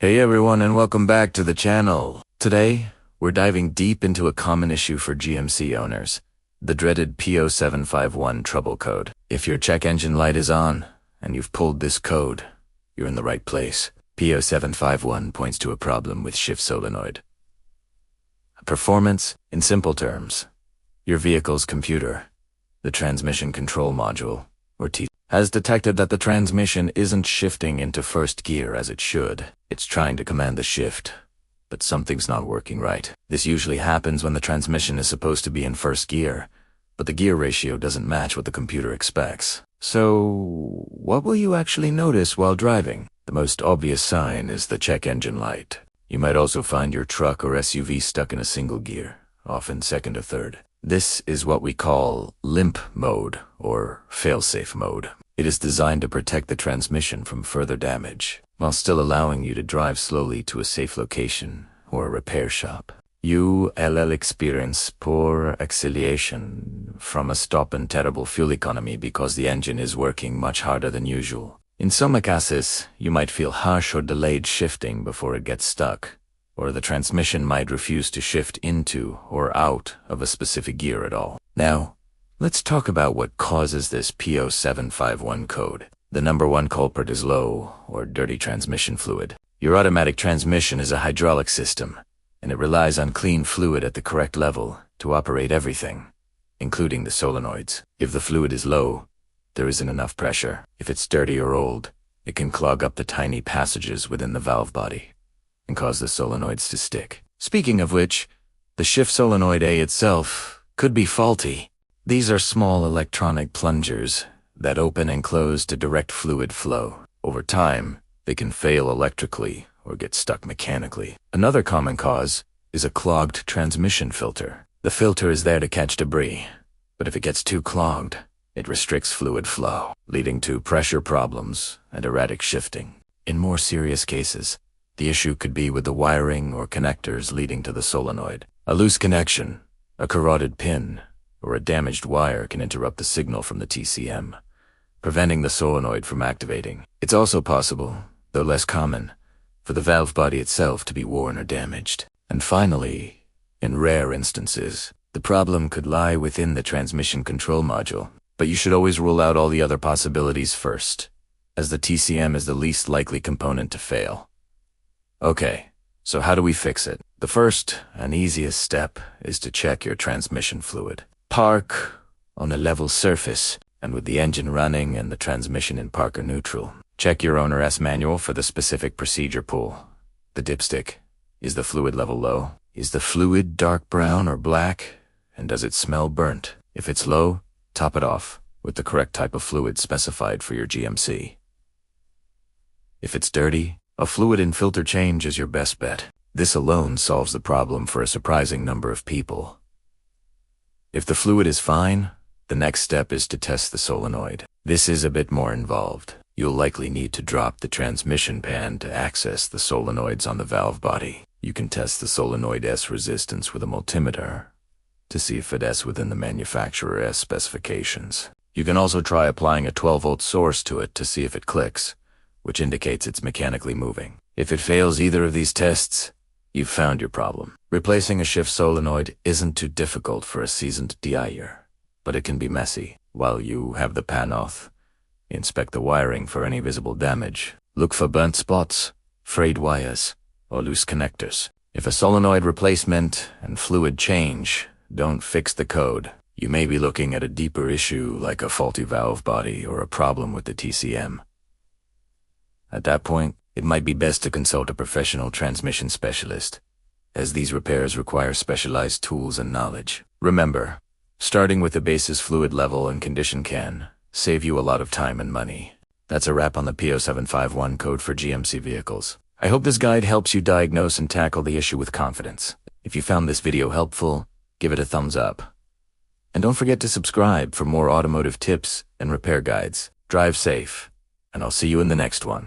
Hey everyone, and welcome back to the channel. Today, we're diving deep into a common issue for GMC owners, the dreaded P0751 trouble code. If your check engine light is on, and you've pulled this code, you're in the right place. P0751 points to a problem with shift solenoid. Performance, in simple terms, your vehicle's computer, the transmission control module, or T, has detected that the transmission isn't shifting into first gear as it should. It's trying to command the shift, but something's not working right. This usually happens when the transmission is supposed to be in first gear, but the gear ratio doesn't match what the computer expects. So, what will you actually notice while driving? The most obvious sign is the check engine light. You might also find your truck or SUV stuck in a single gear, often second or third. This is what we call limp mode, or failsafe mode. It is designed to protect the transmission from further damage, while still allowing you to drive slowly to a safe location or a repair shop. You will experience poor acceleration from a stop and terrible fuel economy because the engine is working much harder than usual. In some cases, you might feel harsh or delayed shifting before it gets stuck, or the transmission might refuse to shift into or out of a specific gear at all. Now, let's talk about what causes this P0751 code. The number one culprit is low or dirty transmission fluid. Your automatic transmission is a hydraulic system, and it relies on clean fluid at the correct level to operate everything, including the solenoids. If the fluid is low, there isn't enough pressure. If it's dirty or old, it can clog up the tiny passages within the valve body and cause the solenoids to stick. Speaking of which, the shift solenoid A itself could be faulty. These are small electronic plungers that open and close to direct fluid flow. Over time, they can fail electrically or get stuck mechanically. Another common cause is a clogged transmission filter. The filter is there to catch debris, but if it gets too clogged, it restricts fluid flow, leading to pressure problems and erratic shifting. In more serious cases, the issue could be with the wiring or connectors leading to the solenoid. A loose connection, a corroded pin, or a damaged wire can interrupt the signal from the TCM, preventing the solenoid from activating. It's also possible, though less common, for the valve body itself to be worn or damaged. And finally, in rare instances, the problem could lie within the transmission control module, but you should always rule out all the other possibilities first, as the TCM is the least likely component to fail. Okay, so how do we fix it? The first and easiest step is to check your transmission fluid. Park on a level surface, and with the engine running and the transmission in park or neutral. Check your owner's manual for the specific procedure pull. The dipstick. Is the fluid level low? Is the fluid dark brown or black? And does it smell burnt? If it's low, top it off with the correct type of fluid specified for your GMC. If it's dirty, a fluid and filter change is your best bet. This alone solves the problem for a surprising number of people. If the fluid is fine, the next step is to test the solenoid. This is a bit more involved. You'll likely need to drop the transmission pan to access the solenoids on the valve body. You can test the solenoid S resistance with a multimeter to see if it is within the manufacturer's specifications. You can also try applying a 12-volt source to it to see if it clicks, which indicates it's mechanically moving. If it fails either of these tests, you've found your problem. Replacing a shift solenoid isn't too difficult for a seasoned DIer, but it can be messy. While you have the pan off, inspect the wiring for any visible damage. Look for burnt spots, frayed wires, or loose connectors. If a solenoid replacement and fluid change don't fix the code, you may be looking at a deeper issue like a faulty valve body or a problem with the TCM. At that point, it might be best to consult a professional transmission specialist, as these repairs require specialized tools and knowledge. Remember, starting with the basis fluid level and condition can save you a lot of time and money. That's a wrap on the P0751 code for GMC vehicles. I hope this guide helps you diagnose and tackle the issue with confidence. If you found this video helpful, give it a thumbs up. And don't forget to subscribe for more automotive tips and repair guides. Drive safe, and I'll see you in the next one.